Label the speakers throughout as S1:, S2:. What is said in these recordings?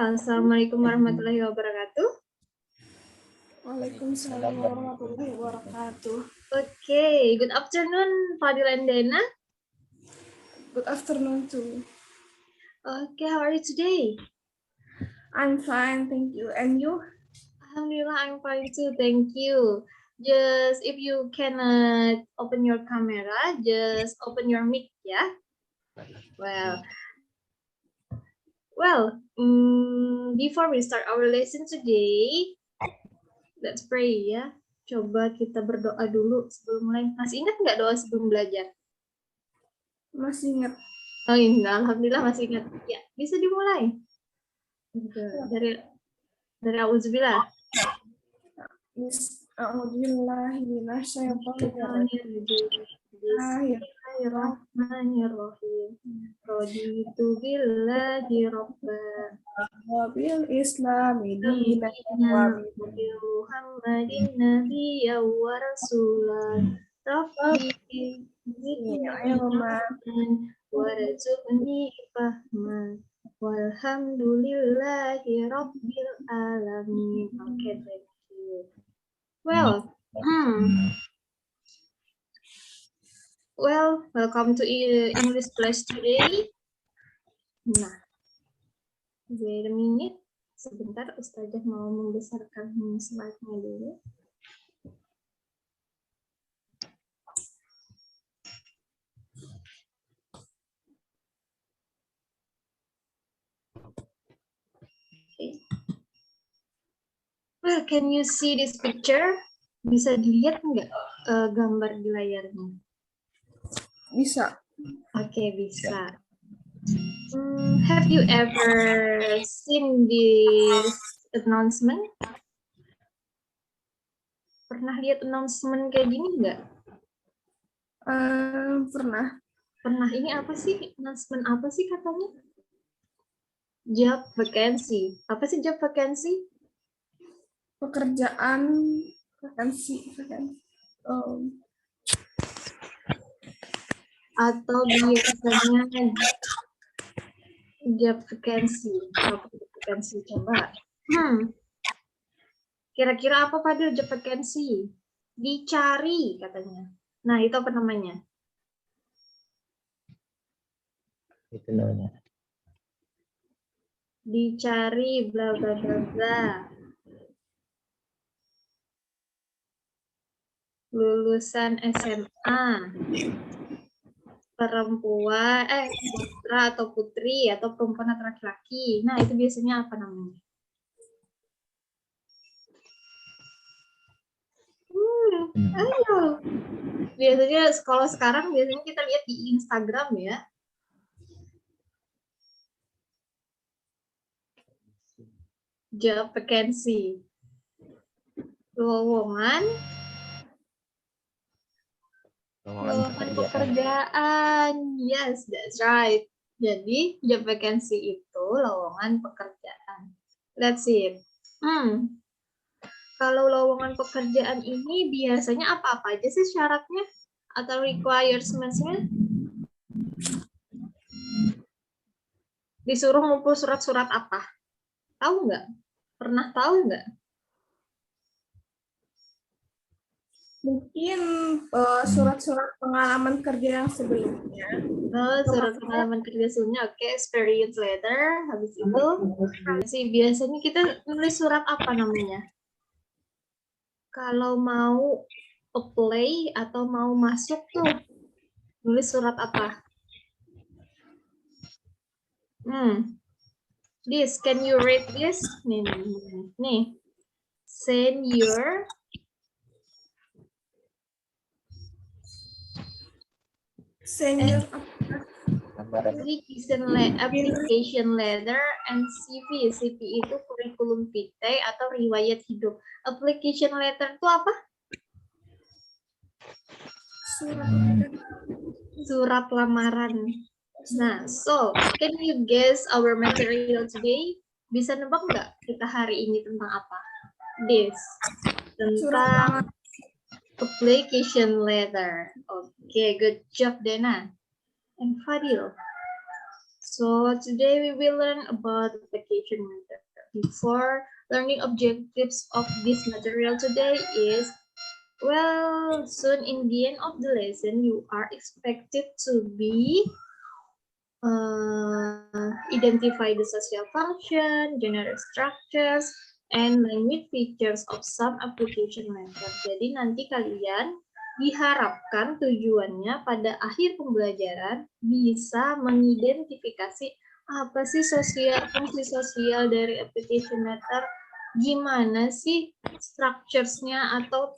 S1: Well, Assalamualaikum warahmatullahi wabarakatuh.
S2: Waalaikumsalam warahmatullahi wabarakatuh.
S1: Okay, good afternoon, Fadil and Dena.
S2: Good afternoon too.
S1: Okay, how are you today?
S2: I'm fine, thank you. And you?
S1: Alhamdulillah, I'm fine too, thank you. Just if you cannot open your camera, just open your mic, ya. Well, before we start our lesson today, let's pray ya. Coba kita berdoa dulu sebelum mulai. Masih ingat nggak doa sebelum belajar?
S2: Masih ingat.
S1: Oh iya, alhamdulillah masih ingat. Ya, bisa dimulai. Dari auzubillah. Bismillahirrahmanirrahim. Raditu billahi rabban
S2: wa bil islami dinan wa
S1: bi Muhammadin nabiyyan wa rasulan. Rabbi zidni ilman warzuqni fahman. Walhamdulillahi rabbil alamin. Okay, thank you. Well, welcome to English class today. Nah, wait a minute. Sebentar, Ustazah mau membesarkan slide-nya dulu. Okay. Well, can you see this picture? Bisa dilihat nggak gambar di layarnya?
S2: Bisa.
S1: Oke, bisa. Have you ever seen this announcement? Pernah lihat announcement kayak gini nggak?
S2: Pernah.
S1: Pernah. Ini apa sih? Announcement apa sih katanya? Job vacancy. Apa sih job vacancy?
S2: Pekerjaan vakansi.
S1: Atau biasanya job vacancy. Coba. Kira-kira apa pada job vacancy? Dicari katanya. Nah, itu apa namanya?
S3: Itu namanya.
S1: Dicari bla bla bla bla. Lulusan SMA. Perempuan, putra atau putri atau perempuan atau laki-laki. Nah, itu biasanya apa namanya? Ayo. Biasanya kalau sekarang biasanya kita lihat di Instagram ya. Job vacancy. Lowongan pekerjaan. Yes, that's right. Jadi, job vacancy itu lowongan pekerjaan. Let's see. Kalau lowongan pekerjaan ini biasanya apa-apa aja sih syaratnya atau requirements-nya? Disuruh ngumpul surat-surat apa? Tahu nggak? Pernah tahu nggak?
S2: Mungkin surat-surat pengalaman kerja yang sebelumnya.
S1: Surat pengalaman kerja sebelumnya, oke, experience letter. Habis itu, biasanya kita nulis surat apa namanya? Kalau mau apply atau mau masuk tuh, nulis surat apa? This, can you read this? Nih. Send your application letter and CV. CV itu kurikulum vitae atau riwayat hidup. Application letter itu apa? Surat lamaran. Nah, so can you guess our material today? Bisa nebak nggak kita hari ini tentang apa? This tentang application letter. Okay, good job Dena and Fadil. So today we will learn about application letter. before, learning objectives of this material today is, well, soon in the end of the lesson, you are expected to be identify the social function, generate structures, and language features of some application method. Jadi nanti kalian diharapkan tujuannya pada akhir pembelajaran bisa mengidentifikasi apa sih fungsi sosial dari application method, gimana sih structures-nya atau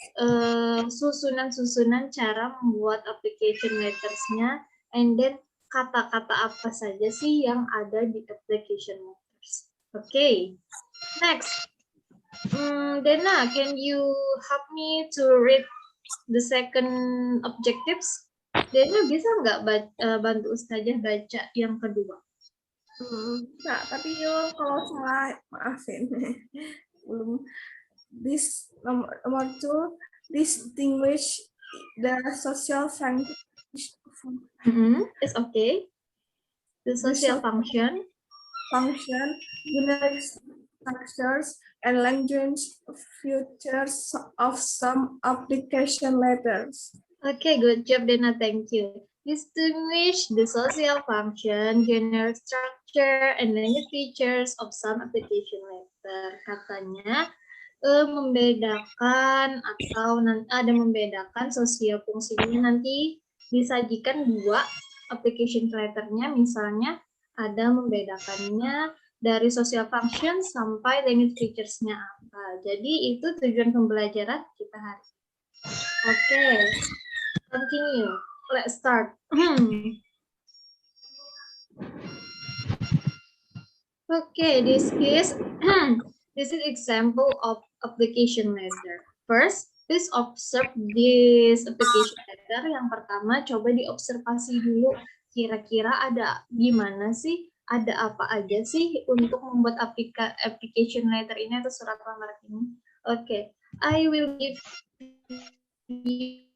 S1: susunan-susunan cara membuat application methods-nya, and then kata-kata apa saja sih yang ada di application methods. Okay, next. Dena, can you help me to read the second objectives? Dena bisa nggak bantu Ustazah baca yang kedua?
S2: Nah, tapi yo kalau salah maafin. Belum. This nomor 2, distinguish the social function.
S1: It's okay. The social function,
S2: generate structures, and language features of some application letters.
S1: Okay, good job, Dena. Thank you. Distinguish the social function, general structure, and language features of some application letter. Katanya membedakan atau ada membedakan sosial fungsinya nanti disajikan dua application letternya, misalnya ada membedakannya dari social function sampai language features-nya apa. Jadi itu tujuan pembelajaran kita hari ini. Oke, continue. Let's start. Okay, this is example of application letter. First, please observe this application letter. Yang pertama, coba diobservasi dulu. Kira-kira ada gimana sih? Ada apa aja sih untuk membuat application letter ini atau surat lamaran ini? Okay, I will give you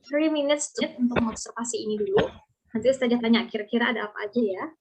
S1: 3 minutes untuk mengobservasi ini dulu. Nanti Ustazah tanya, kira-kira ada apa aja ya?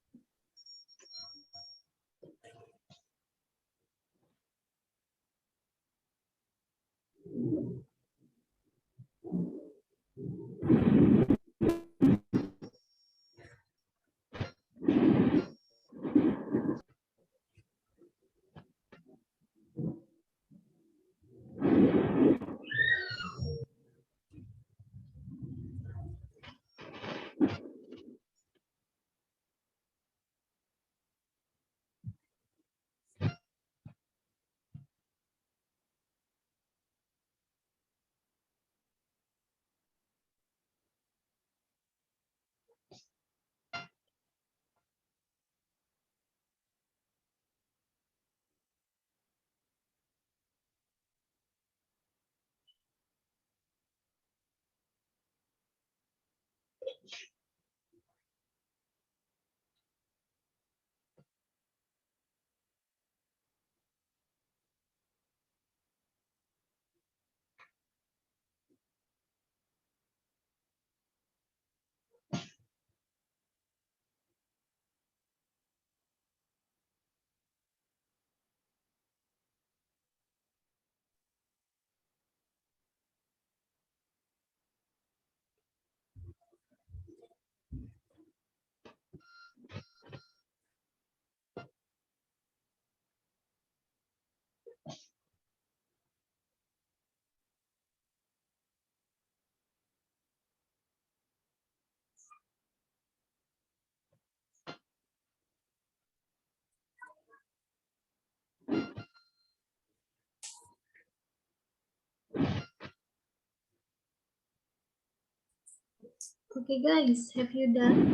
S1: Okay guys, have you done?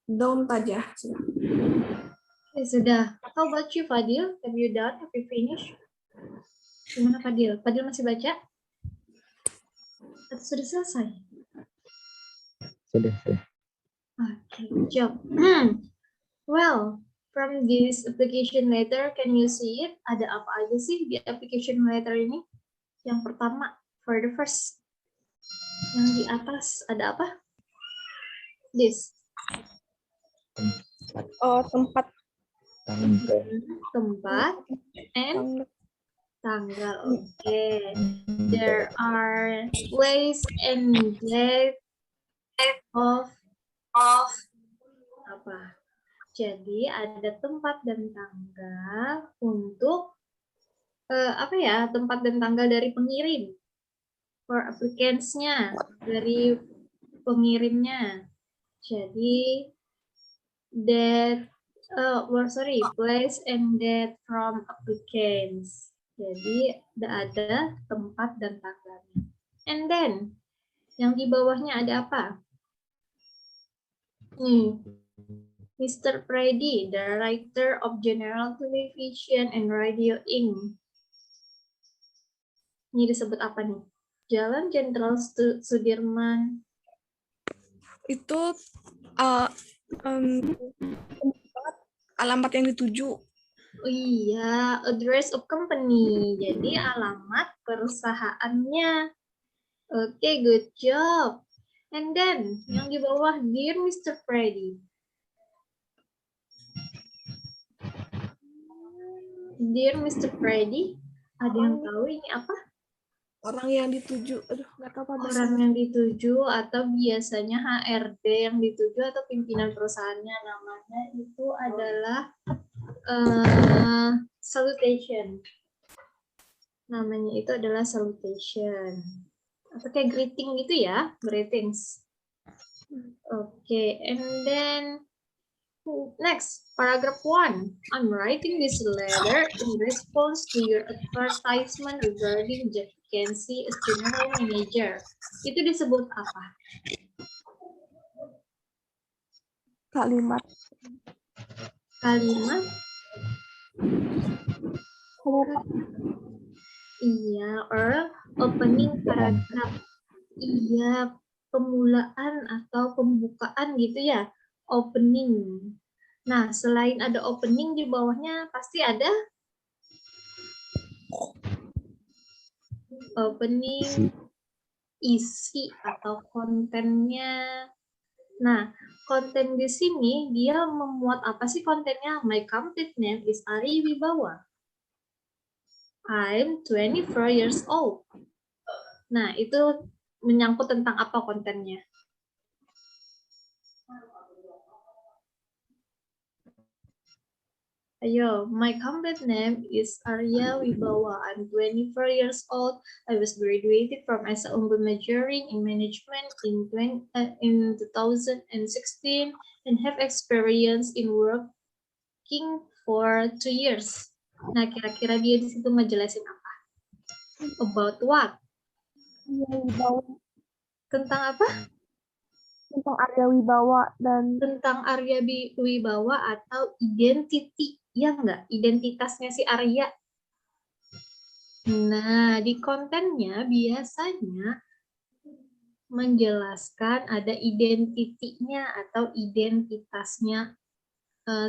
S2: Don't aja.
S1: Okay, sudah. How about you, Fadil? Have you done? Have you finished? Gimana Fadil? Fadil masih baca? Atau sudah selesai?
S3: Sudah.
S1: Okay, good job. Well, From this application letter, can you see it? Ada apa aja sih di application letter ini? Yang pertama, for the first. Yang di atas ada apa? This.
S2: Oh, tempat.
S1: Tempat and tanggal. Okay. There are place and date of apa? Jadi ada tempat dan tanggal untuk apa ya? Tempat dan tanggal dari pengirim. For applicants-nya, dari pengirimnya. Jadi place and date from applicants. Jadi ada tempat dan tanggalnya. And then yang di bawahnya ada apa? Mr. Freddy, the writer of General Television and Radio Inc. Ini disebut apa nih? Jalan Jenderal Sudirman.
S2: Itu alamat yang dituju.
S1: Oh iya, address of company. Jadi alamat perusahaannya. Oke, good job. And then, yang di bawah, Dear Mr. Freddy. Dear Mr. Freddy, ada yang tahu ini apa?
S2: Orang yang dituju. Aduh, nggak tahu apa bahasa.
S1: Orang yang dituju atau biasanya HRD yang dituju atau pimpinan perusahaannya, namanya itu adalah salutation. Namanya itu adalah salutation. Atau kayak greeting gitu ya, greetings. Okay, and then next, paragraph 1. I'm writing this letter in response to your advertisement regarding job vacancy as general manager. Itu disebut apa?
S2: Kalimat.
S1: Kalimat? Iya, or opening paragraph. Iya, pemulaan atau pembukaan gitu ya. Opening. Nah, selain ada opening, di bawahnya pasti ada opening, isi atau kontennya. Nah, konten di sini dia memuat apa sih kontennya? My complete name is Ari Wibawa. I'm 24 years old. Nah, itu menyangkut tentang apa kontennya? Ayo, my complete name is Arya Wibawa. I'm 24 years old. I was graduated from SA Unggul Majoring in Management in 2016 and have experience in working for 2 years. Nah, kira-kira dia di situ ngejelasin apa? About what? Tentang apa?
S2: Tentang Arya Wibawa dan
S1: Tentang Arya Wibawa atau identity. Ya enggak? Identitasnya si Arya. Nah, di kontennya biasanya menjelaskan ada identitinya atau identitasnya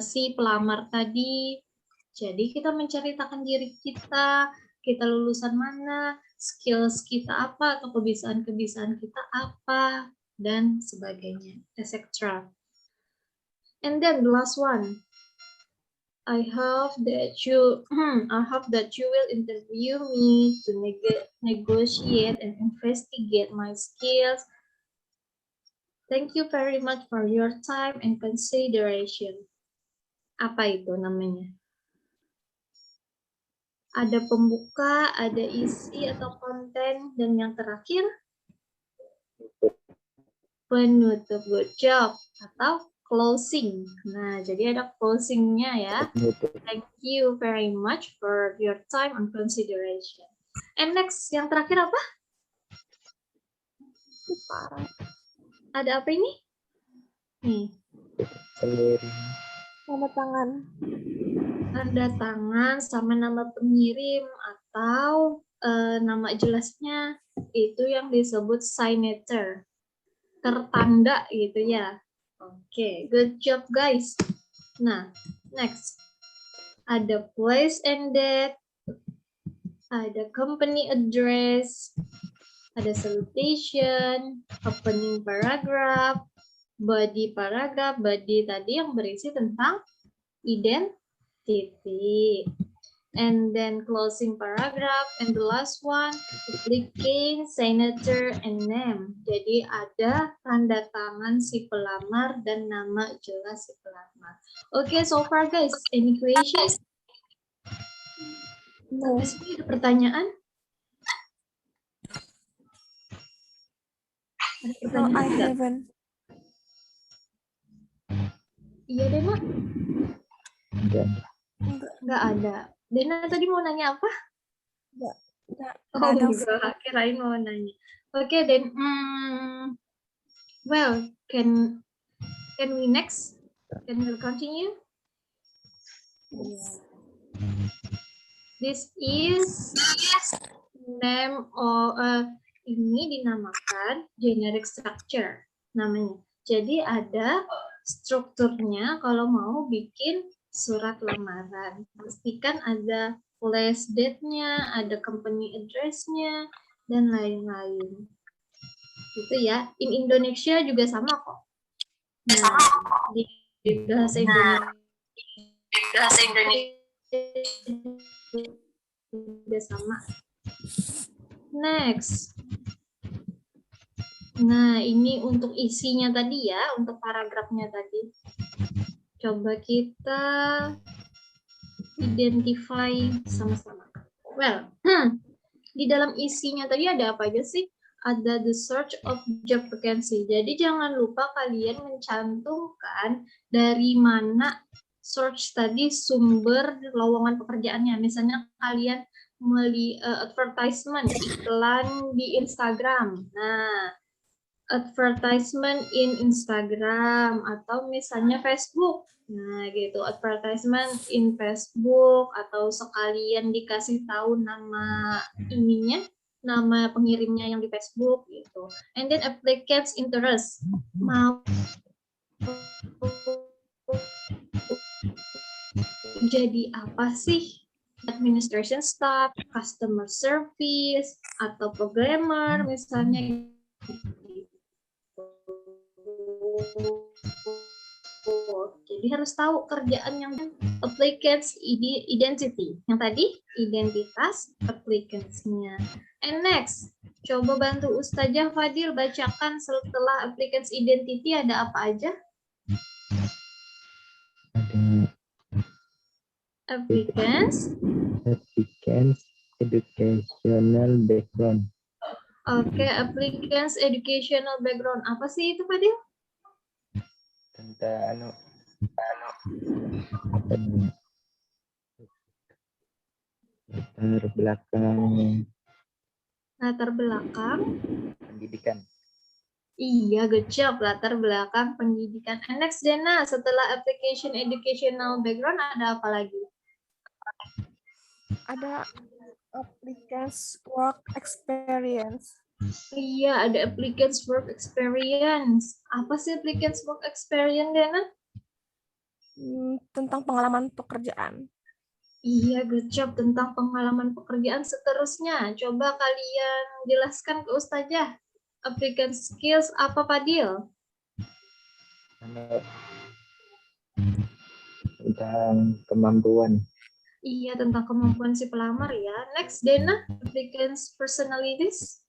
S1: si pelamar tadi. Jadi kita menceritakan diri kita lulusan mana, skills kita apa, atau kebiasaan-kebiasaan kita apa, dan sebagainya, etc. And then the last one. I hope that you will interview me to negotiate and investigate my skills. Thank you very much for your time and consideration. Apa itu namanya? Ada pembuka, ada isi atau konten, dan yang terakhir penutup. Good job. Atau closing. Nah, jadi ada closing-nya ya. Thank you very much for your time and consideration. And next, yang terakhir apa? Ada apa ini? Nih.
S2: tanda tangan.
S1: Tanda tangan sama nama pengirim atau nama jelasnya itu yang disebut signature. Tertanda gitu ya. Oke, good job guys. Nah, Next, ada place and date, ada company address, ada salutation, opening paragraph, body paragraph, body tadi yang berisi tentang identity. And then closing paragraph, and the last one, applicant, signature, and name. Jadi ada tanda tangan si pelamar dan nama jelas si pelamar. Oke, so far guys, any questions?
S2: No.
S1: Di sini ada pertanyaan? Ada
S2: No,
S1: pertanyaan
S2: I
S1: nggak?
S2: haven't.
S1: Iya, Dena?
S3: Dan
S1: Nggak ada. Dena tadi mau nanya apa?
S2: Nggak
S1: Oh,
S2: ada.
S1: enggak, kirain mau nanya. Oke, then, well, can we next? Can we continue? This is name or ini dinamakan generic structure namanya. Jadi ada strukturnya kalau mau bikin surat lamaran. Pastikan ada place date-nya, ada company address-nya, dan lain-lain. Gitu ya. In Indonesia juga sama kok. Nah, di bahasa Indonesia juga sama. Next. Nah, ini untuk isinya tadi ya, untuk paragrafnya tadi. Coba kita identify sama-sama. Well, di dalam isinya tadi ada apa aja sih? Ada the search of job vacancy. Jadi jangan lupa kalian mencantumkan dari mana search tadi sumber lowongan pekerjaannya. Misalnya kalian advertisement, iklan di Instagram. Nah, advertisement in Instagram atau misalnya Facebook. Nah, gitu, advertisement in Facebook atau sekalian dikasih tahu nama ininya, nama pengirimnya yang di Facebook gitu. And then applicants interest. Mau jadi apa sih? Administration staff, customer service, atau programmer misalnya. Jadi harus tahu kerjaan yang applicants identity. Yang tadi identitas applicants-nya. And next, coba bantu Ustazah Fadil bacakan setelah applicants identity ada apa aja?
S3: ada
S1: Applicants.
S3: educational background.
S1: Oke, applicants educational background. Apa sih itu, Fadil?
S3: Tentang apa nih? Latar belakang
S1: Latar belakang.
S3: pendidikan.
S1: Iya, good job. Latar belakang pendidikan. And next, Dena, setelah application educational background ada apa lagi?
S2: Ada applicants work experience.
S1: Iya, ada applicants work experience. Apa sih applicants work experience, Dena?
S2: Tentang pengalaman pekerjaan.
S1: Iya, good job tentang pengalaman pekerjaan seterusnya. Coba kalian jelaskan ke Ustazah. Applicant skills apa, Fadil?
S3: Tentang kemampuan.
S1: Iya, tentang kemampuan si pelamar ya. Next, Dena, applicants personalities.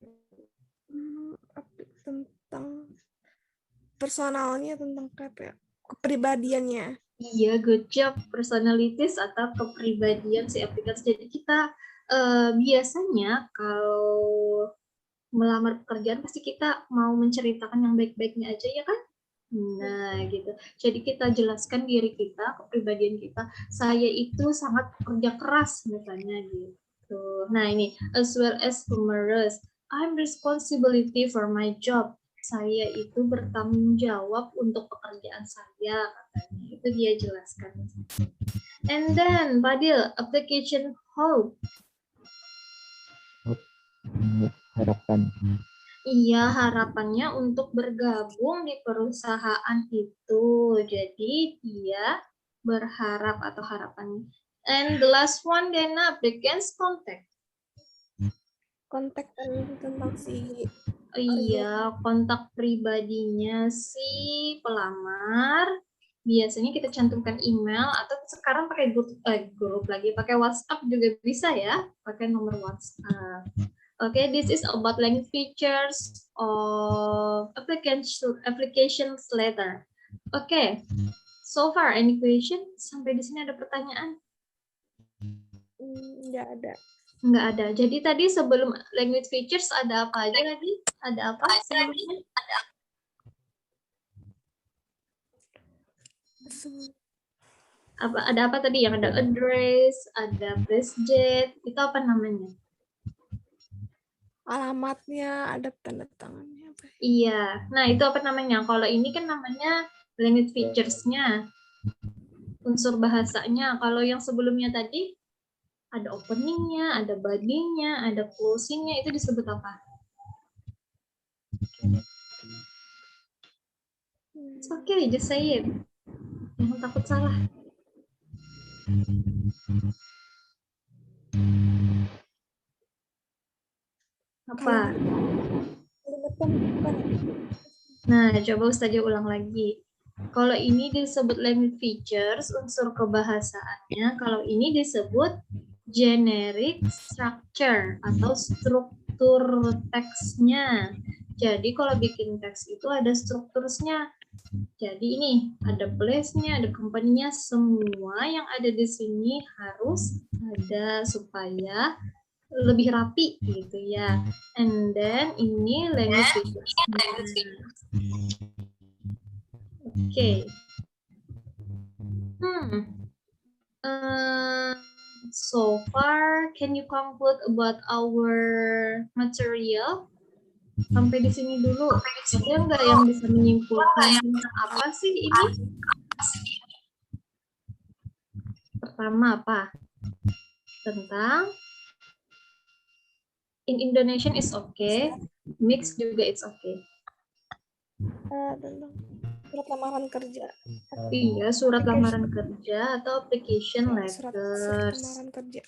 S2: Tentang personalnya, tentang kepribadiannya.
S1: Iya, good job. Personalities atau kepribadian si applicants. Jadi kita biasanya kalau melamar pekerjaan pasti kita mau menceritakan yang baik-baiknya aja ya kan? Nah, gitu. Jadi kita jelaskan diri kita, kepribadian kita. Saya itu sangat pekerja keras misalnya gitu. Nah, ini as well as humorous. I'm responsibility for my job. Saya itu bertanggung jawab untuk pekerjaan saya katanya. Itu dia jelaskan. And then, Fadil, application hope.
S3: Harapan.
S1: Iya, harapannya untuk bergabung di perusahaan itu. Jadi dia berharap atau harapannya. And the last one, Dena, applicants contact.
S2: Kontak tentang si
S1: Oh iya, kontak pribadinya si pelamar. Biasanya kita cantumkan email atau sekarang pakai grup lagi, pakai WhatsApp juga bisa ya, pakai nomor WhatsApp. Okay, this is about language features of applications letter. Okay, so far any question? Sampai di sini ada pertanyaan?
S2: nggak ada.
S1: Nggak ada. Jadi tadi sebelum language features ada apa aja tadi? Ada apa sebelumnya? Ada apa tadi? Yang ada address, ada place jet, itu apa namanya?
S2: Alamatnya, ada tanda tangannya.
S1: Iya. Nah, itu apa namanya? Kalau ini kan namanya language features-nya, unsur bahasanya. Kalau yang sebelumnya tadi ada opening-nya, ada body-nya, ada closing-nya, itu disebut apa? It's okay, just say it. Jangan takut salah. Apa? Nah, coba Ustazah ulang lagi. Kalau ini disebut language features, unsur kebahasaannya. Kalau ini disebut generic structure atau struktur teksnya. Jadi kalau bikin teks itu ada strukturnya. Jadi ini ada place-nya, ada company-nya, semua yang ada di sini harus ada supaya lebih rapi gitu ya. And then ini language features. Okay. So far, can you conclude about our material? Sampai di sini dulu. Ada nggak yang bisa menyimpulkan tentang apa sih ini? Pertama apa? Tentang in Indonesian is okay, mix juga it's okay.
S2: Tentang surat lamaran kerja.
S1: Iya, surat lamaran kerja atau application
S2: Surat
S1: letters.
S2: lamaran kerja.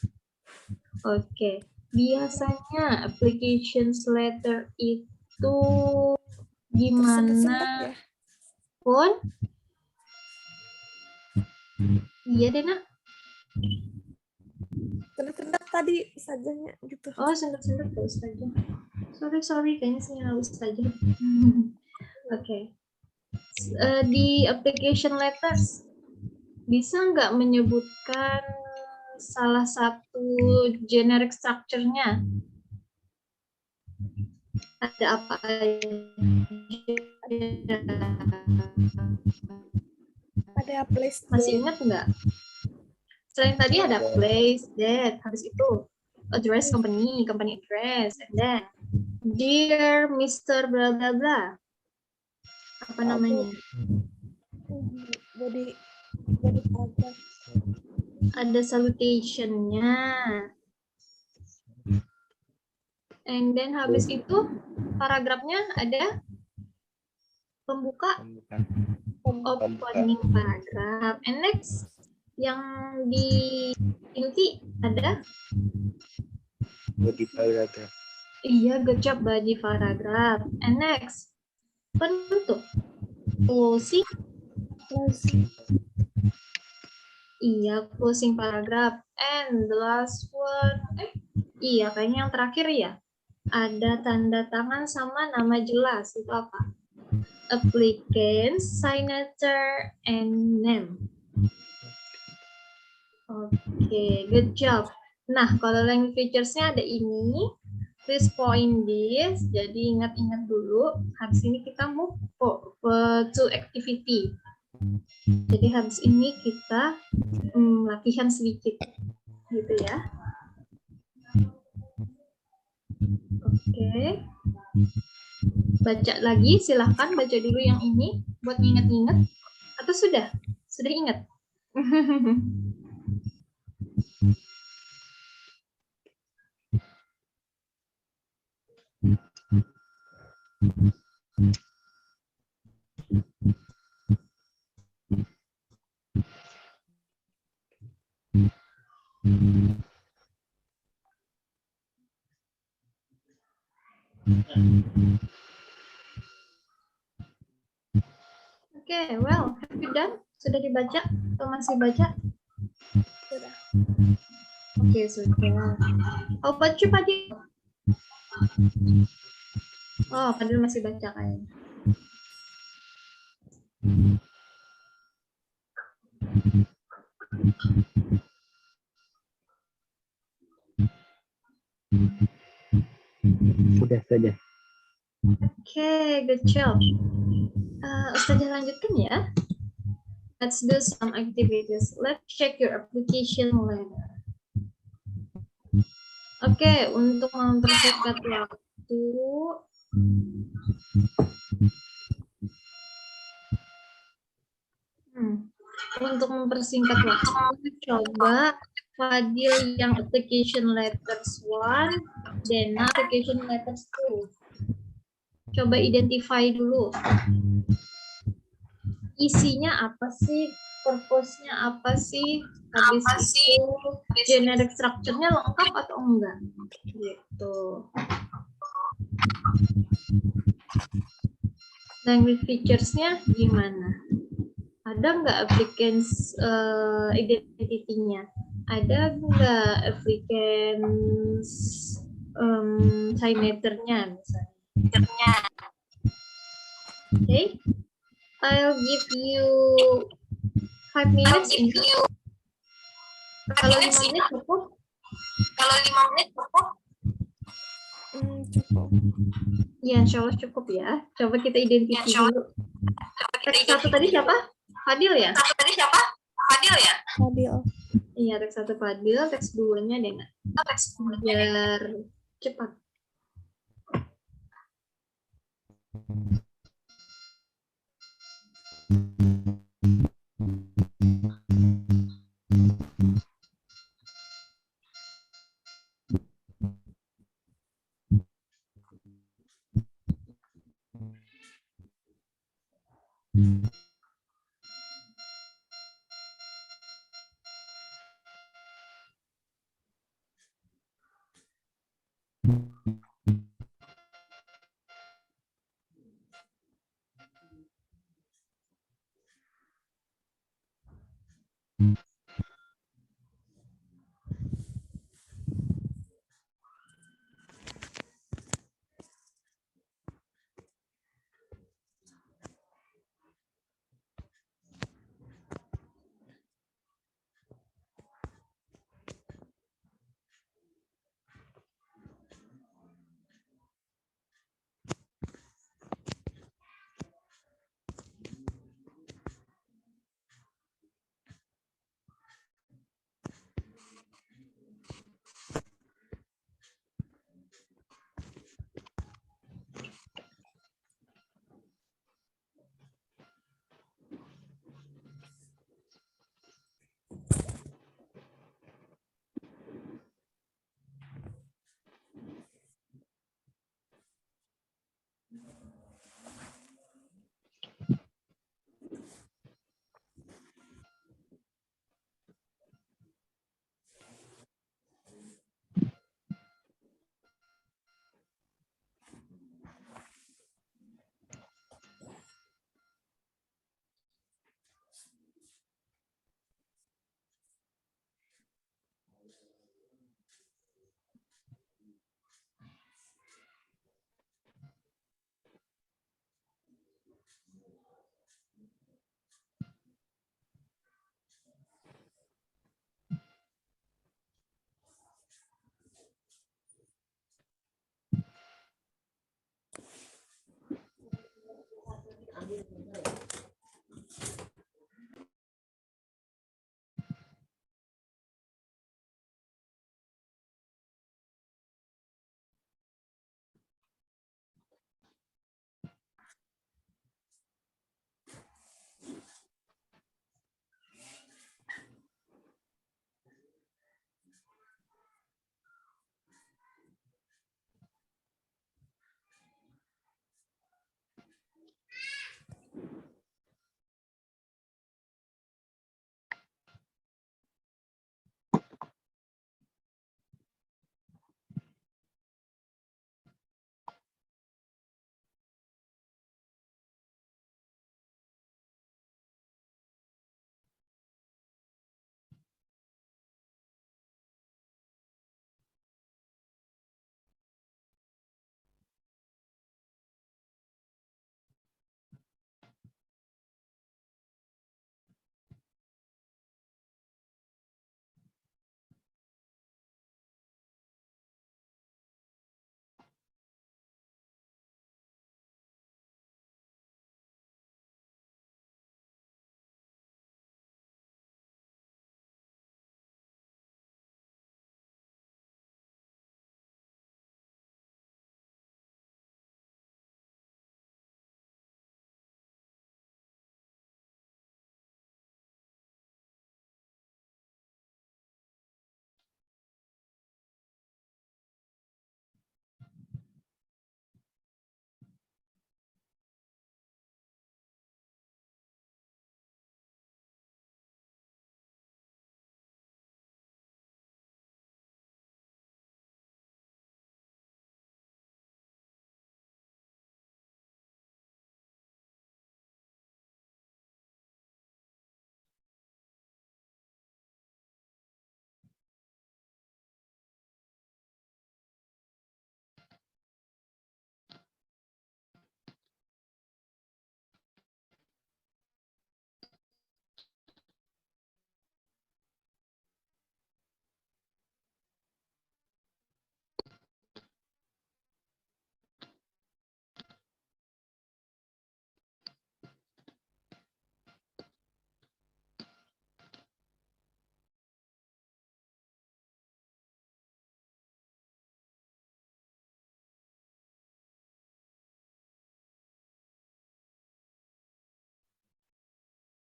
S1: Oke, biasanya applications letter itu gimana?
S2: Ya.
S1: Pun? Iya deh, Nak.
S2: Sendat-sendat tadi sajanya gitu.
S1: Oh, sendat-sendat terus saja. Sorry, kayaknya saya harus saja. Oke. Di application letters, bisa nggak menyebutkan salah satu generic structure-nya? Ada apa aja?
S2: Ada place.
S1: Masih ingat nggak? Selain tadi ada place, date, habis itu address company address, and then dear Mr. bla bla bla. Apa namanya?
S2: Body paragraph.
S1: Ada salutation-nya. And then habis itu paragrafnya ada pembuka, opening paragraph. And next, yang di inti ada
S3: body paragraph.
S1: Iya, good job body paragraph. And next, penutup, closing. Iya, closing paragraph. And the last one, iya kayaknya yang terakhir ya. Ada tanda tangan sama nama jelas. Itu apa? Applicant, signature, and name. Oke, good job. Nah, kalau language features-nya ada ini. Please point this. Jadi ingat-ingat dulu. Habis ini kita move to activity. Jadi habis ini kita latihan sedikit. Gitu ya. Oke. Baca lagi, silahkan baca dulu yang ini buat nginget-nginget. Atau sudah? Sudah ingat? Oke, well, have you done? Sudah dibaca atau masih baca?
S2: Sudah.
S1: Oke, sudah. How about you, Fadil? Oh, Fadil masih baca kayaknya.
S3: Sudah.
S1: Oke, good job. Ustazah lanjutkan ya. Let's do some activities. Let's check your application letter. Oke, untuk mempersingkat waktu, untuk mempersingkat waktu, coba Fadil yang application letters 1, Dena application letters 2. Coba identify dulu. Isinya apa sih? Purpose-nya apa sih? Habis itu generic structure-nya lengkap atau enggak? Gitu. Language features-nya gimana? Ada nggak applicants identity-nya? Ada nggak applicants signature-nya misalnya? Okay, I'll give you 5 minutes. Kalau 5 menit cukup?
S2: Cukup.
S1: Ya, insya Allah cukup ya. Coba kita identifikasi dulu. Teks 1 tadi siapa? Fadil ya?
S2: Fadil.
S1: Iya, teks 1 Fadil, teks 2-nya Dena. Biar cepat.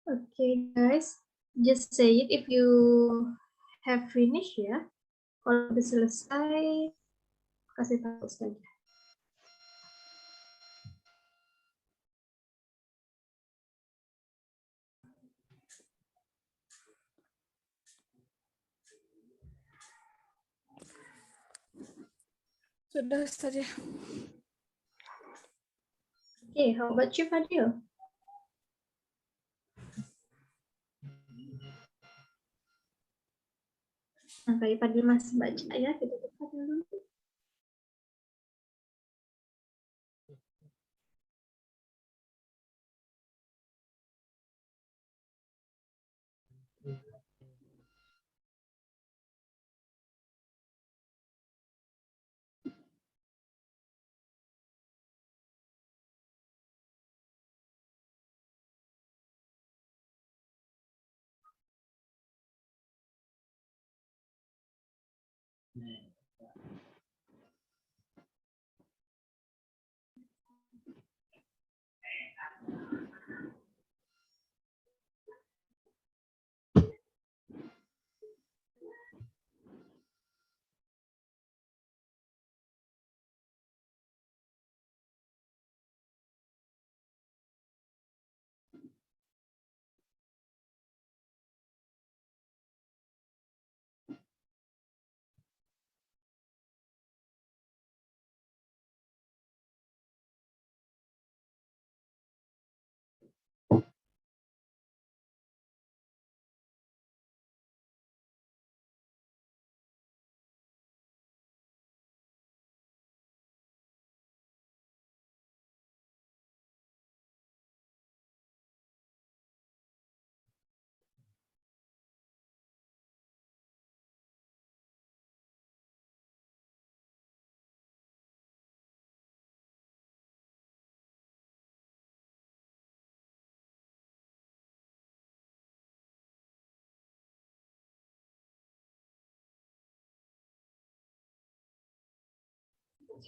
S1: Okay, guys. Just say it if you have finished ya. Kalau udah selesai, kasih tahu saja.
S2: Sudah saja.
S1: Okay, how about you, Fadil? Nah, kayak Fadil masih baca ya, kita tutup dulu.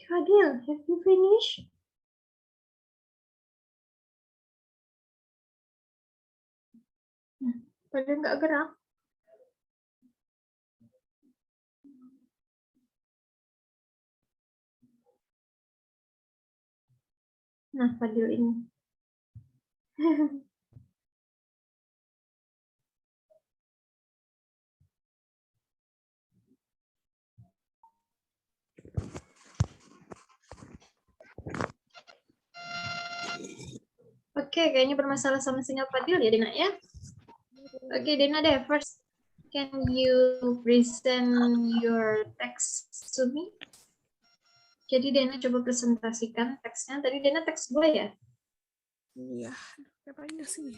S1: Fadil, have you finished? Fadil nggak gerak. Nah, Fadil ini. Oke, kayaknya bermasalah sama sinyal Fadil ya, Dena ya. Oke, Dena deh, first can you present your text to me? Jadi Dena coba presentasikan teksnya. Tadi Dena teks gue ya?
S2: Iya, apa ini sih?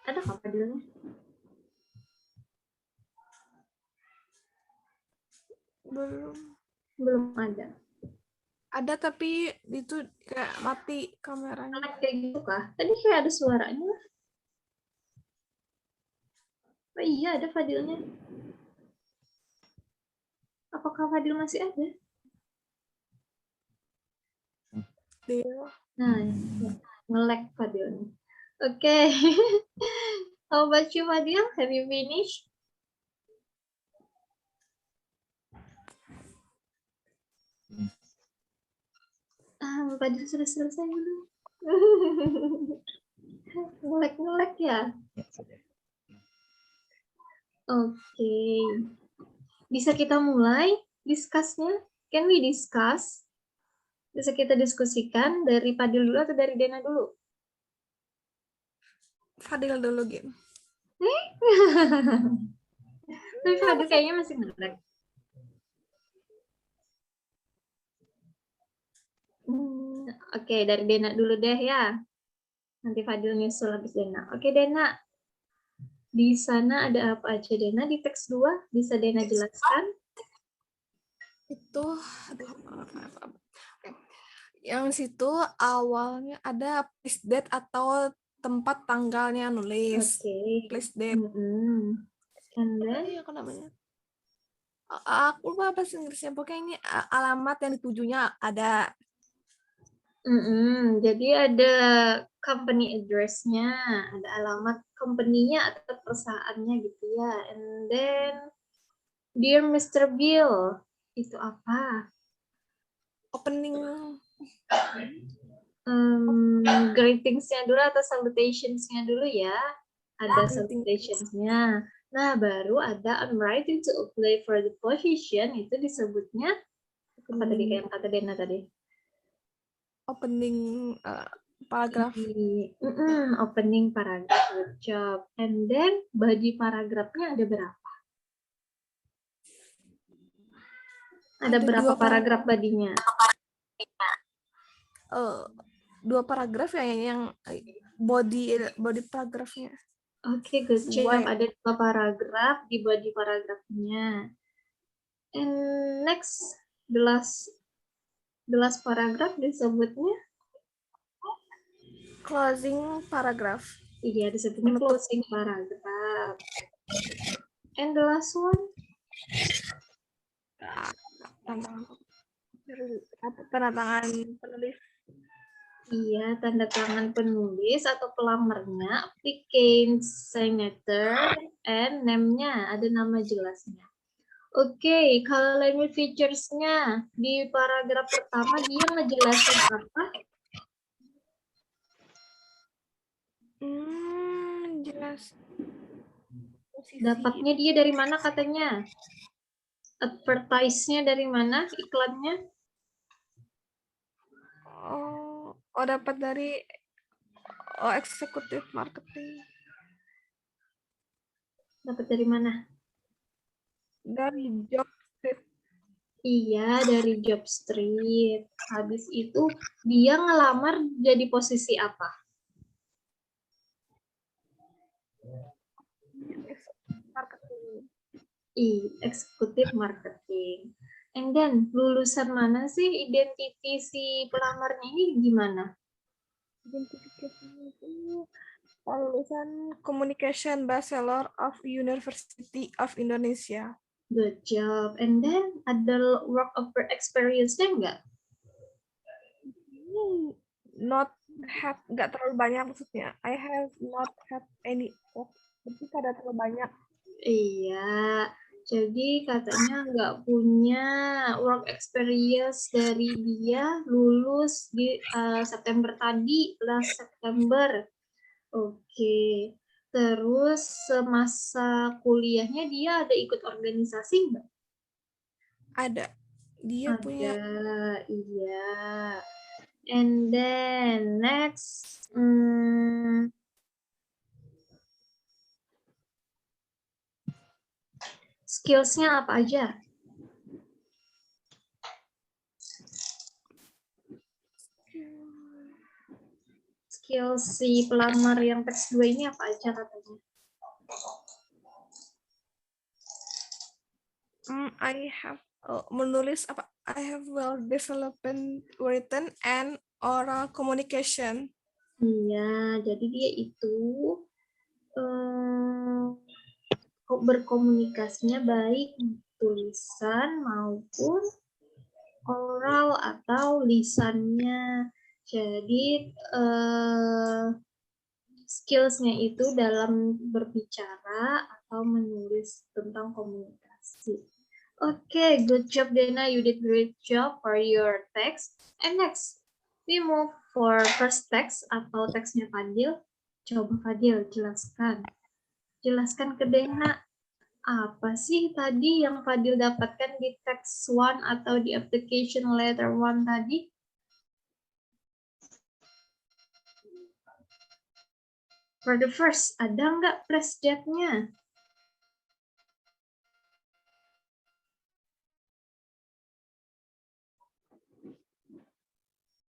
S1: Ada nggak Fadilnya?
S2: Belum.
S1: Belum ada.
S2: Ada tapi itu kayak mati kameranya.
S1: Kayak gitu kah? Tadi kayak ada suaranya. Oh iya, ada Fadilnya. Apakah Fadil masih ada?
S2: Dia.
S1: Nah, ya. Nge-lag Fadilnya. Oke. How about you, Fadil? Have you finished? Fadil sudah selesai belum? Nge-lag ya?
S3: Ya, sudah.
S1: Oke. Bisa kita mulai discuss-nya? Can we discuss? Bisa kita diskusikan dari Fadil dulu atau dari Dena dulu?
S2: Fadil dulu game.
S1: Tapi Fadil kayaknya masih nge-lag. Oke, dari Dena dulu deh ya. Nanti Fadil nyusul habis Dena. Oke, Dena. Di sana ada apa aja, Dena? Di teks 2, bisa Dena jelaskan?
S2: Itu yang situ awalnya ada place date atau tempat tanggalnya nulis.
S1: Oke.
S2: Place date.
S1: And then?
S2: Iya, apa namanya? Aku lupa bahasa Inggrisnya. Pokoknya ini alamat yang ditujunya ada.
S1: Jadi ada company address-nya, ada alamat company-nya atau perusahaannya gitu ya. And then, Dear Mr. Bill, itu apa?
S2: Opening
S1: Greetings-nya dulu atau salutations-nya dulu ya. Ada
S2: Greetings.
S1: salutations-nya. Nah, baru ada I'm ready to apply for the position, itu disebutnya apa tadi kayak yang kata Dena tadi?
S2: opening paragraph.
S1: Opening paragraph with job. And then body paragrafnya ada berapa? Ada berapa
S2: dua
S1: paragraf badinya?
S2: Dua paragraf ya yang body paragrafnya.
S1: Oke, good job.
S2: Dua ya?
S1: Ada 2 paragraf di body paragrafnya. And next, the last paragraf disebutnya?
S2: Closing paragraph.
S1: Iya, disebutnya
S2: Penutup.
S1: closing paragraph. And the last one?
S2: Tanda tangan penulis.
S1: Iya, tanda tangan penulis atau pelamarnya, applicant, signature, and name-nya, ada nama jelasnya. Oke, kalau language features-nya, di paragraf pertama dia ngejelasin apa?
S2: Jelas.
S1: Dapatnya dia dari mana katanya? Advertise-nya dari mana? Iklannya?
S2: Dapat dari eksekutif marketing.
S1: Dapat dari mana?
S2: Dari job street.
S1: Iya, dari job street. Habis itu dia ngelamar jadi posisi apa?
S2: Marketing.
S1: Eksekutif marketing. And then, lulusan mana sih identiti si pelamarnya ini gimana?
S2: Identifikasinya itu lulusan Communication Bachelor of University of Indonesia.
S1: Good job. And then, ada work of experience-nya enggak?
S2: Nggak terlalu banyak maksudnya. I have not had any work. Tapi tidak terlalu banyak.
S1: Iya, jadi katanya nggak punya work experience dari dia lulus di September tadi, last September. Oke, terus semasa kuliahnya dia ada ikut organisasi nggak?
S2: Ada. Dia punya
S1: Iya. And then next, skills-nya apa aja? Skill si pelamar yang teks 2 ini apa aja katanya?
S2: I have menulis apa? I have well developed written and oral communication.
S1: Iya, jadi dia itu berkomunikasinya baik tulisan maupun oral atau lisannya. Jadi skills-nya itu dalam berbicara atau menulis tentang komunikasi. Okay, good job Dena, you did great job for your text. And next, we move for first text atau teksnya Fadil. Coba Fadil jelaskan. Jelaskan ke Dena, apa sih tadi yang Fadil dapatkan di text 1 atau di application letter 1 tadi? For the first, ada nggak flash date-nya?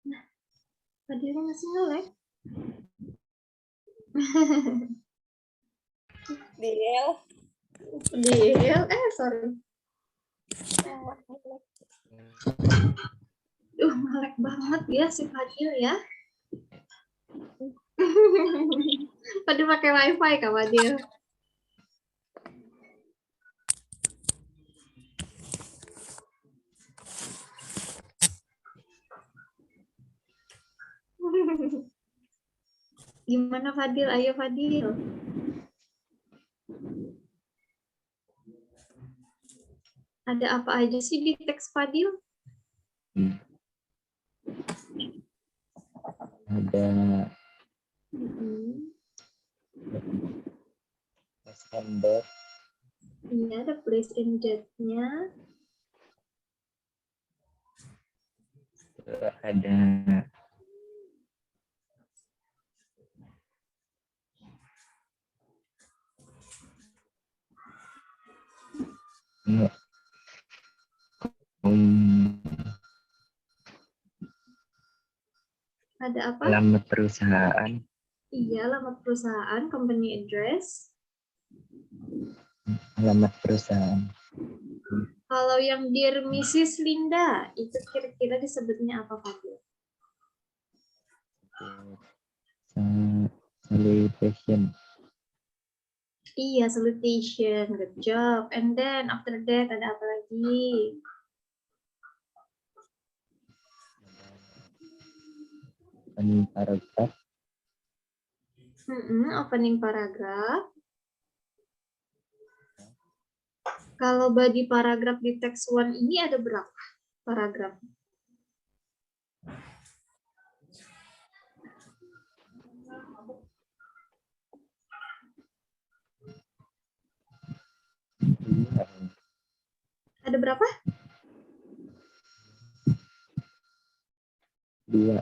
S1: Nah, Fadilnya masih nge-lag. Sorry. Melek banget ya si Fadil ya. Fadil pakai wifi Kak Fadil. Gimana Fadil? Ayo Fadil. Ada apa aja sih di teks Fadil?
S3: Ada
S1: Mm-mm.
S3: Desember,
S1: Iya, ada place and date-nya.
S3: ada
S1: Ada apa?
S3: alamat perusahaan,
S1: Iya, alamat perusahaan, company address.
S3: alamat perusahaan.
S1: Kalau yang Dear Mrs. Linda, itu kira-kira disebutnya apa Fadil?
S3: Salutation,
S1: Iya, salutation. Good job. And then after that ada apa lagi?
S3: opening paragraph,
S1: Opening paragraph. Kalau body paragraph di text 1 ini ada berapa paragraf? Ada berapa?
S3: 2.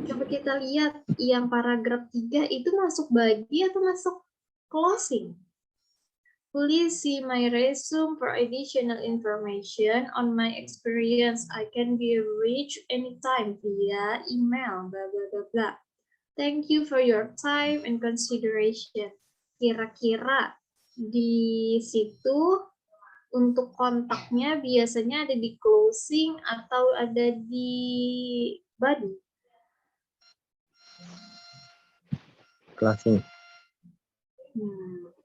S1: Coba kita lihat yang paragraf 3 itu masuk body atau masuk closing? Please see my resume for additional information on my experience. I can be reached anytime via email, blah, blah, blah, blah. Thank you for your time and consideration. Kira-kira di situ untuk kontaknya biasanya ada di closing atau ada di body?
S3: Closing.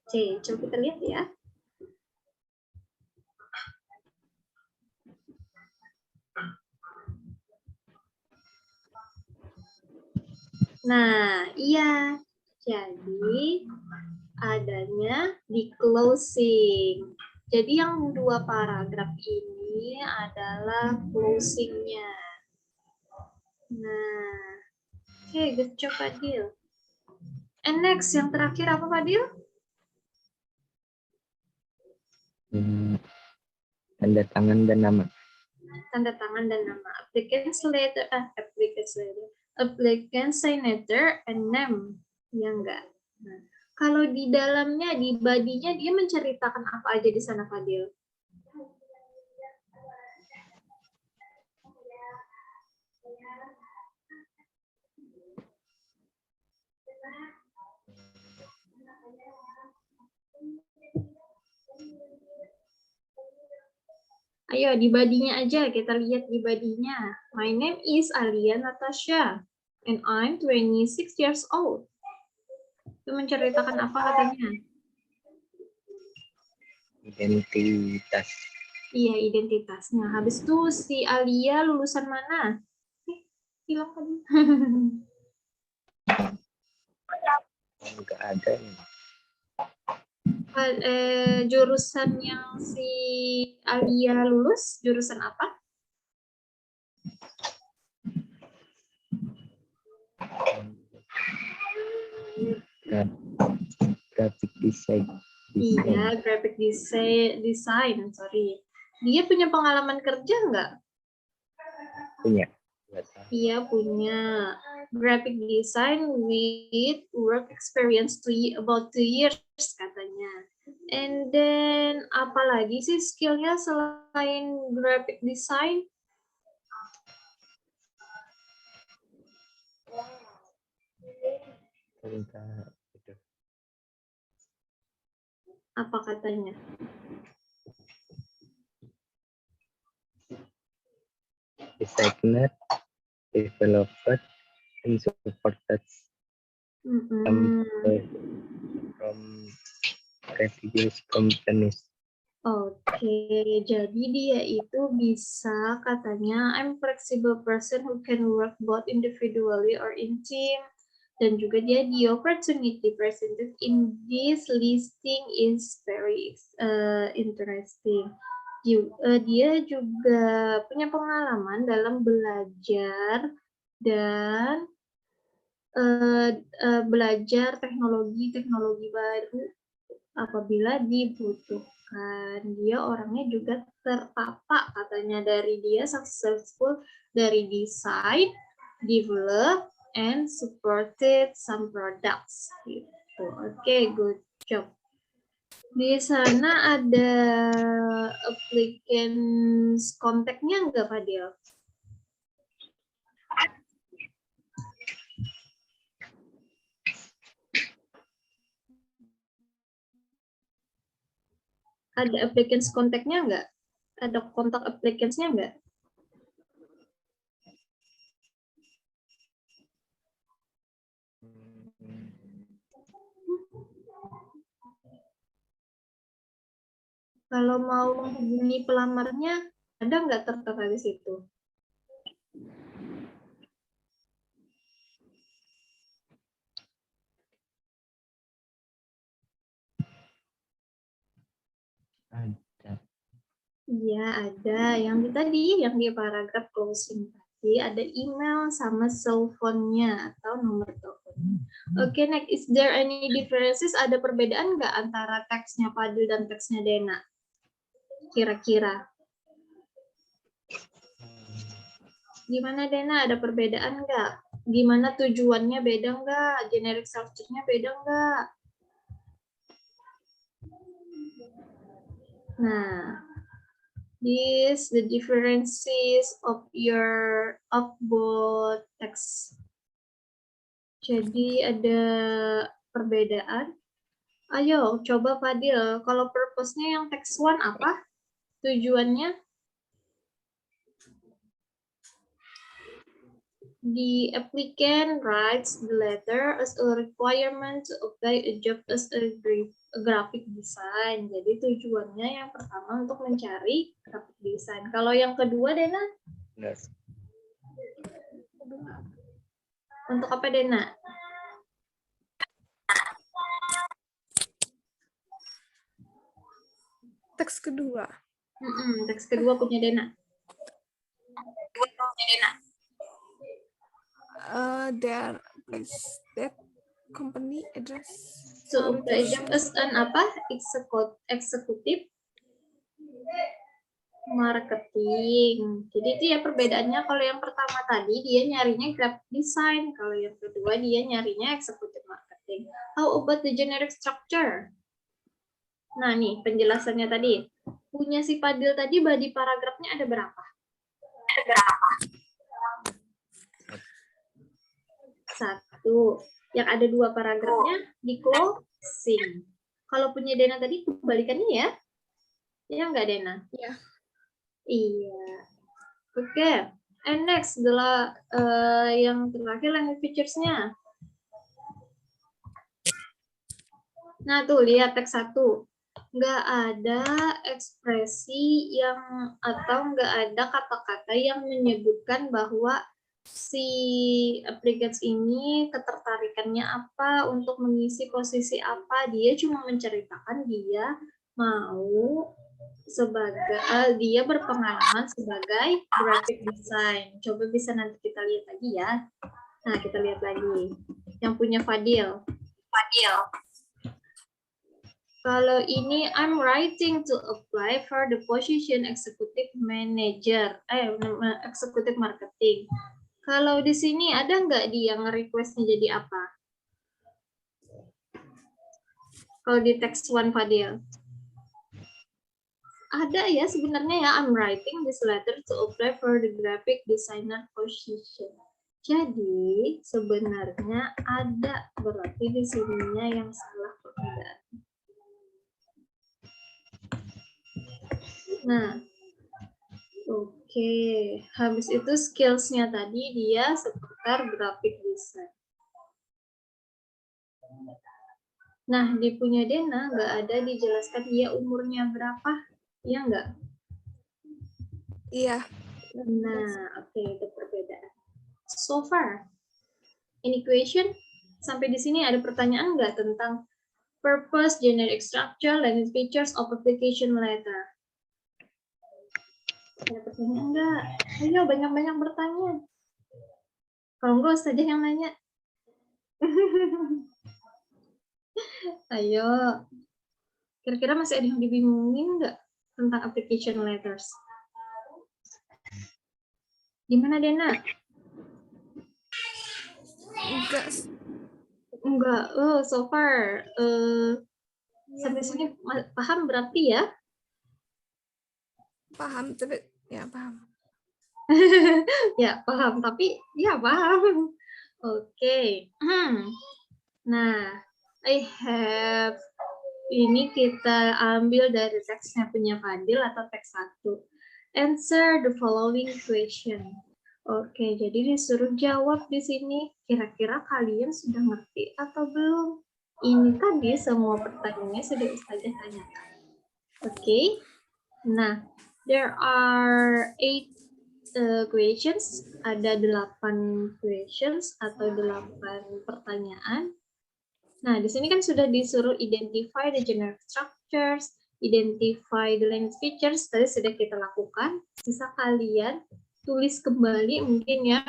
S1: Oke, coba kita lihat ya. Nah, iya. Jadi, adanya di closing. Jadi, yang 2 paragraf ini adalah closing-nya. Nah, oke, good job, Fadil. And next, yang terakhir apa, Fadil?
S3: Tanda tangan dan nama.
S1: Tanda tangan dan nama. Applicant's signature and name. Ya enggak. Nah, kalau di dalamnya, di body-nya, dia menceritakan apa aja di sana, Fadil? Ayo, di body-nya aja, kita lihat di body-nya. My name is Alia Natasha, and I'm 26 years old. Itu menceritakan apa katanya?
S3: Identitas.
S1: Iya, identitasnya. Habis itu si Alia lulusan mana? Hilang tadi.
S3: Enggak ada.
S1: Jurusan yang si Alia lulus, jurusan apa?
S3: Graphic design.
S1: Iya, graphic design, sorry. Dia punya pengalaman kerja nggak?
S3: Punya.
S1: Iya, punya. Graphic design with work experience about 2 years katanya. And then, apalagi sih skillnya selain graphic design? Apa katanya?
S3: Designer, developer, and supported from previous companies.
S1: Oke, jadi dia itu bisa katanya I'm flexible person who can work both individually or in team. Dan juga dia the opportunity presented in this listing is very interesting. Dia juga punya pengalaman dalam belajar dan belajar teknologi baru apabila dibutuhkan. Dia orangnya juga terpapar katanya dari dia successful dari design, develop, and supported some products. Gitu. Oke, good job. Di sana ada applicants kontaknya nggak, Fadil? Ada applicants kontaknya nggak? Ada kontak applicants-nya nggak? Kalau mau menghubungi pelamarnya, ada nggak tertera di situ?
S3: Ada.
S1: Iya, ada. Yang di paragraf closing tadi, ada email sama cell phone-nya atau nomor telepon. Oke, next. Is there any differences? Ada perbedaan nggak antara teksnya Fadil dan teksnya Dena? Kira-kira. Gimana, Dena? Ada perbedaan nggak? Gimana tujuannya beda nggak? Generic structure-nya beda nggak? Nah, the differences of both text. Jadi ada perbedaan. Ayo coba Fadil, kalau purpose-nya yang text 1 apa? Tujuannya? The applicant writes the letter as a requirement to apply a job as a graphic design. Jadi tujuannya yang pertama untuk mencari graphic design. Kalau yang kedua, Dena?
S3: Benar.
S1: Untuk apa, Dena?
S2: Teks kedua.
S1: Teks kedua punya Dena.
S2: There is that company address.
S1: So, apply job as an apa? Eksekutif marketing. Jadi itu ya perbedaannya. Kalau yang pertama tadi dia nyarinya graphic design, kalau yang kedua dia nyarinya executive marketing. How about the generic structure? Nah nih penjelasannya tadi. Punya si Fadil tadi body paragrafnya ada berapa? Satu. Yang ada 2 paragrafnya di closing. Kalau punya Dena tadi kebalikannya ya? Ya nggak, Dena?
S2: Iya.
S1: Iya. Oke. And next adalah yang terakhir language features-nya. Nah tuh lihat teks 1. Nggak ada ekspresi yang atau nggak ada kata-kata yang menyebutkan bahwa si applicants ini ketertarikannya apa untuk mengisi posisi apa. Dia cuma menceritakan dia mau dia berpengalaman sebagai graphic design. Coba bisa nanti kita lihat lagi ya. Nah, kita lihat lagi. Yang punya Fadil. Kalau ini I'm writing to apply for the position executive manager, executive marketing. Kalau di sini ada nggak dia nge-requestnya jadi apa? Kalau di text 1 Fadil. Ada ya sebenarnya ya, I'm writing this letter to apply for the graphic designer position. Jadi sebenarnya ada, berarti di sininya yang salah perbedaan. Nah, oke. Habis itu skills-nya tadi dia seputar graphic design. Nah, di punya Dena nggak ada dijelaskan dia umurnya berapa. Iya nggak?
S2: Iya.
S1: Nah, oke, itu perbedaan. So far, any question? Sampai di sini ada pertanyaan nggak tentang purpose, generic structure, language features of application letter? Ada pertanyaan nggak? Ayo, banyak-banyak bertanya. Kalau enggak, Ustazah yang nanya. Ayo. Kira-kira masih ada yang dibingungin nggak tentang application letters? Gimana, Dena?
S2: Enggak.
S1: Enggak. So far. Sampai sini paham berarti ya?
S2: Paham, tapi ya paham.
S1: Ya, paham. Tapi ya paham. Oke. Nah, I have ini kita ambil dari teksnya punya Fadil atau teks 1. Answer the following question. Oke, jadi disuruh jawab di sini. Kira-kira kalian sudah ngerti atau belum? Ini tadi semua pertanyaannya sudah Ustazah tanyakan. Oke. Nah, there are 8 questions. Ada 8 questions atau 8 pertanyaan. Nah, di sini kan sudah disuruh identify the generic structures, identify the language features, tadi sudah kita lakukan. Sisa kalian tulis kembali mungkin ya,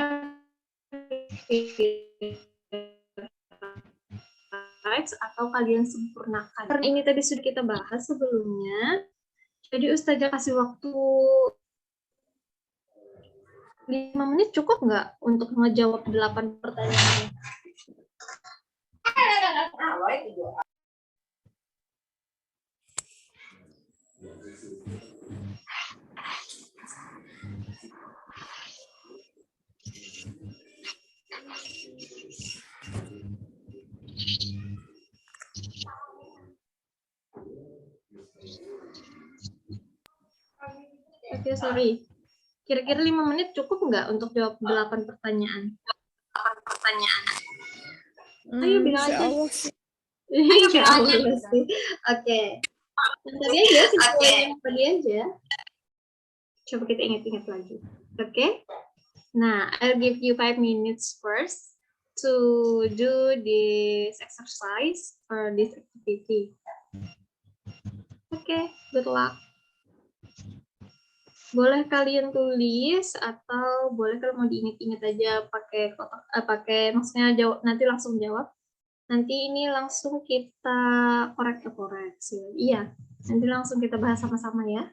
S1: atau kalian sempurnakan. Karena ini tadi sudah kita bahas sebelumnya, jadi Ustazah kasih waktu 5 menit cukup nggak untuk ngejawab 8 pertanyaan? Oke, sorry. Kira-kira 5 menit cukup nggak untuk jawab 8 pertanyaan? 8 pertanyaan. Ayo bilang aja. Insya Allah sih. Oke. Tadi aja, tadi aja. Coba kita ingat-ingat lagi. Oke. Nah, I'll give you 5 minutes first to do this exercise or this activity. Oke, good luck. Boleh kalian tulis atau boleh kalau mau diingat-ingat aja pakai kotak, pakai maksudnya jawab nanti langsung jawab. Nanti ini langsung kita koreksi. Iya, nanti langsung kita bahas sama-sama ya.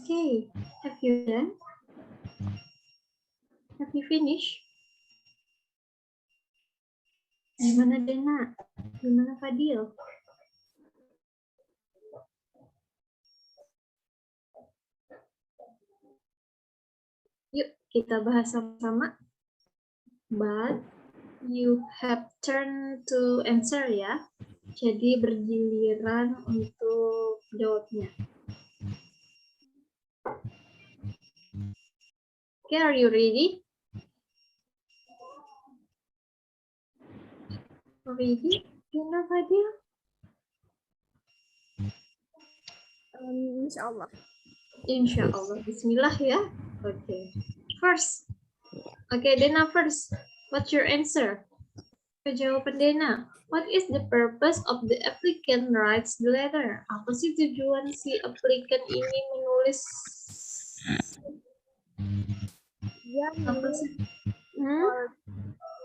S1: Okay, have you done? Have you finished? Gimana Dena? Gimana Fadil? Yuk kita bahas sama-sama. But you have turn to answer ya. Jadi bergiliran untuk jawabnya. Okay, are you ready? Ready? Dena Fadil?
S2: Insyaallah.
S1: Insya Allah. Bismillah ya. Okay. First. Okay, Dena first. What's your answer? Jawaban Dena. What is the purpose of the applicant writes the letter? Apa sih tujuan si applicant ini menulis?
S2: Dia
S1: Apa sih?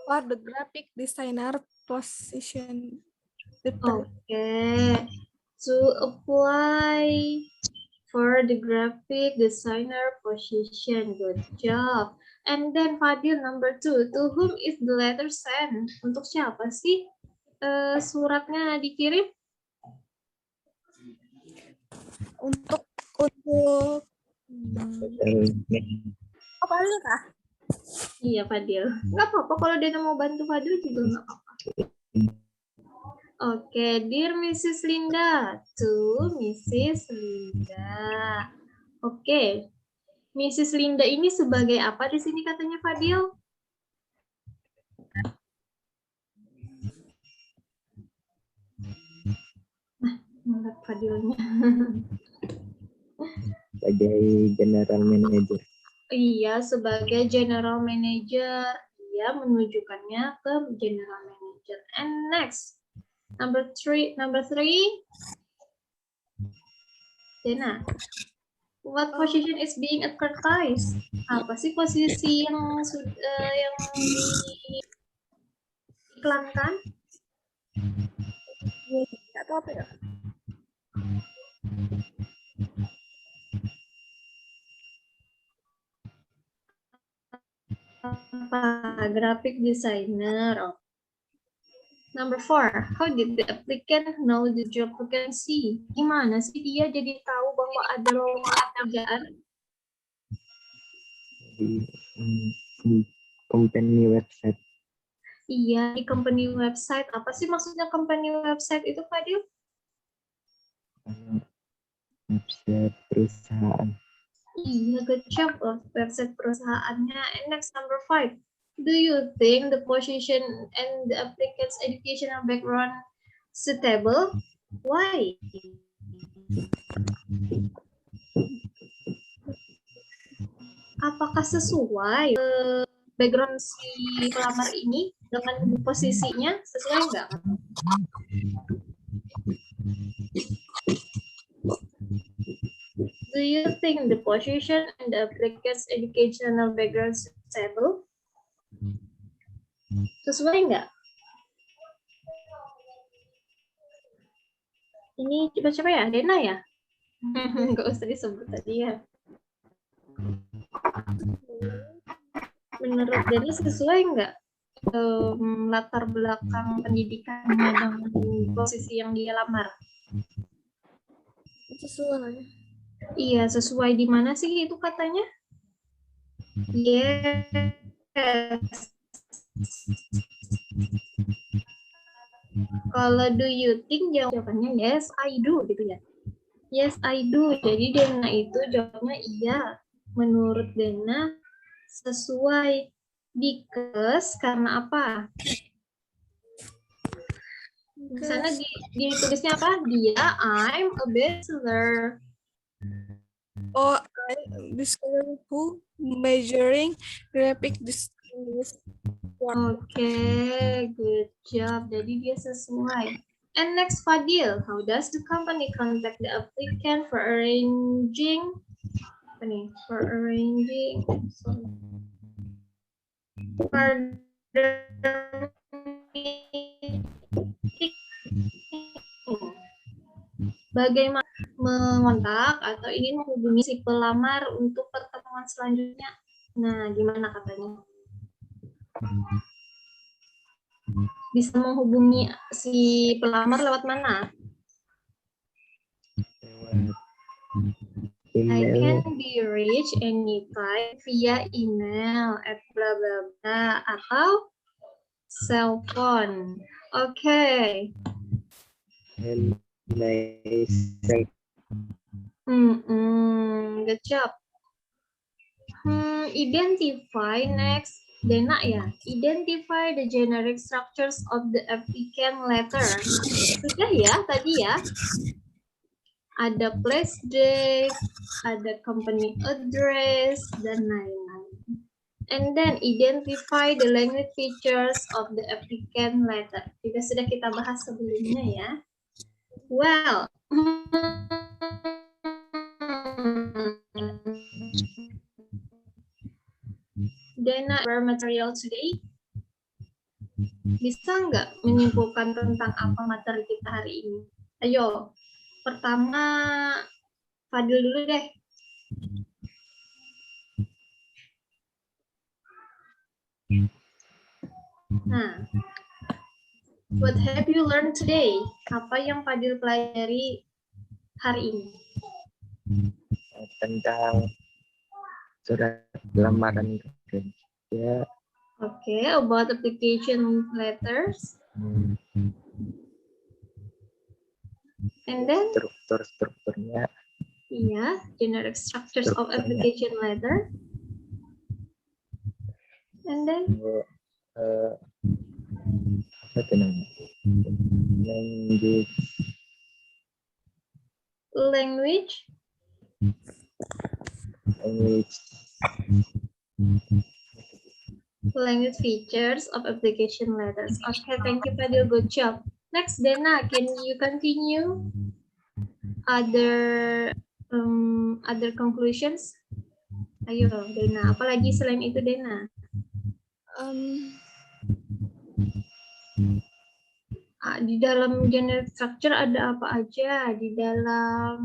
S2: for the graphic designer position.
S1: Okay. To apply for the graphic designer position. Good job. And then Fadil number 2. To whom is the letter sent? Untuk siapa sih suratnya dikirim?
S2: Untuk apa kah?
S1: Iya Fadil. Nggak apa-apa kalau Dena mau bantu Fadil juga nggak apa-apa. Oke, dear Mrs. Linda. To Mrs. Linda. Oke. Mrs. Linda ini sebagai apa di sini katanya Fadil? Nah, ngeliat Fadilnya.
S3: Sebagai general manager.
S1: Iya, sebagai general manager. Dia menunjukkannya ke general manager. And next, number three. Dena, what position is being advertised? Apa sih posisi yang diiklankan?
S2: Atau apa ya?
S1: Graphic designer. Oh. Number 4, how did the applicant know the job vacancy? Gimana sih dia jadi tahu bahwa ada lowongan pekerjaan?
S3: Di company website.
S1: Iya, di company website. Apa sih maksudnya company website itu, Fadil?
S3: Website perusahaan.
S1: Iya, good job. Website perusahaannya. And next, number 5. Do you think the position and the applicant's educational background suitable? Why? apakah sesuai background si pelamar ini dengan posisinya, sesuai nggak? Do you think the position and the applicant's educational background suitable? Sesuai nggak? Ini coba-coba ya, Dena ya? Nggak usah disebut tadi ya. Menurut Dena sesuai nggak latar belakang pendidikannya dengan posisi yang dia lamar?
S2: Sesuai.
S1: Iya, sesuai di mana sih itu katanya? Yes. Kalau do you think, jawabannya yes, I do gitu ya. Yes, I do. Jadi Dena itu jawabnya iya. Menurut Dena sesuai. Because karena apa? Misalnya ditulisnya apa? Dia, I'm a bachelor.
S2: Oh, this who measuring graphic distance.
S1: Oke, good job. Jadi dia sesuai. And next, Fadil, how does the company contact the applicant for arranging? Apa nih? For arranging. For the bagaimana mengontak atau ingin menghubungi si pelamar untuk pertemuan selanjutnya? Nah, gimana katanya? Bisa menghubungi si pelamar lewat mana? I
S3: Email.
S1: can be reached anytime via email at bla bla bla atau cell phone. Oke.
S3: And myself.
S1: Good job. Identify next. Dena ya. Identify the generic structures of the applicant letter. Sudah ya tadi ya. Ada place date, ada company address, dan lain-lain. And then identify the language features of the applicant letter. Juga sudah kita bahas sebelumnya ya. Well, Dena, our material today, bisa nggak menyimpulkan tentang apa materi kita hari ini? Ayo, pertama Fadil dulu deh. Nah, what have you learned today? Apa yang Fadil pelajari hari ini?
S3: Tentang surat lamaran kerja.
S1: Okay, about application letters. And then,
S3: Strukturnya.
S1: iya, generic structures of application letter. And then,
S3: apa itu namanya?
S1: language. Language features of application letters. Okay, thank you, Fadil. Good job. Next, Dena, can you continue? Other conclusions? Ayo, Dena. Apalagi selain itu, Dena? Di dalam generic structure ada apa aja? Di dalam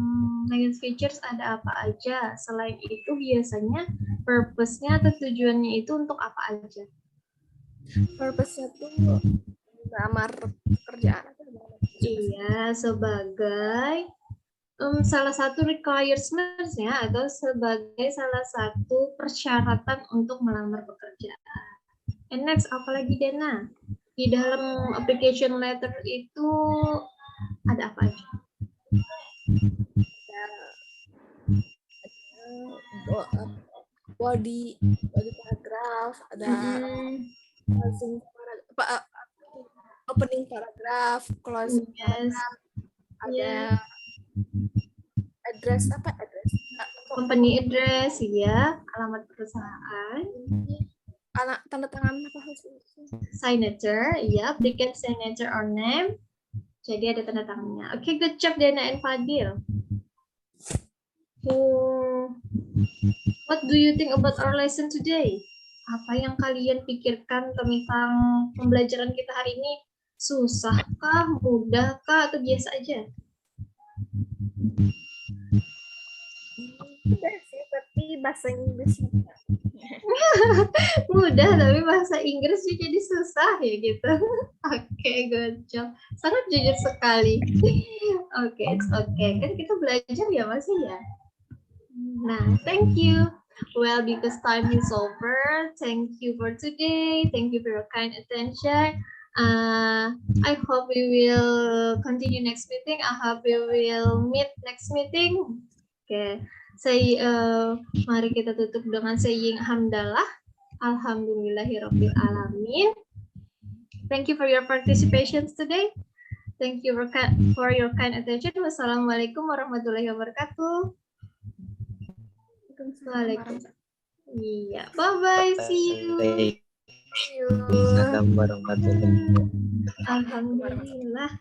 S1: language features ada apa aja? Selain itu, biasanya purpose-nya atau tujuannya itu untuk apa aja?
S2: Purpose-nya tuh melamar pekerjaan.
S1: Iya, sebagai salah satu requirements-nya atau sebagai salah satu persyaratan untuk melamar pekerjaan. And next, apalagi Dena? Di dalam application letter itu ada apa aja?
S2: Body paragraph, ada opening paragraph, closing paragraph, ada address
S1: company address, ya, alamat perusahaan,
S2: Anak tanda tangan apa
S1: signature, ya, applicant signature or name. Jadi ada tanda tangannya. Oke, good job Dana and Fadil. What do you think about our lesson today? Apa yang kalian pikirkan tentang pembelajaran kita hari ini? Susahkah, mudahkah, atau biasa aja?
S2: Udah sih, tapi bahasa Inggris.
S1: Mudah, tapi bahasa Inggrisnya jadi susah ya gitu. Oke, good job. Sangat jujur sekali. Oke, it's okay. Kan kita belajar ya masih ya. Nah, thank you. Well, because time is over, thank you for today. Thank you for your kind attention. I hope we will continue next meeting. I hope we will meet next meeting. Okay. Mari kita tutup dengan saying hamdalah. Alhamdulillahirabbil alamin. Thank you for your participation today. Thank you for your kind attention. Wassalamualaikum warahmatullahi wabarakatuh. Waalaikumsalam. Iya, bye-bye, see you.
S3: Waalaikumsalam warahmatullahi wabarakatuh.
S1: Alhamdulillah.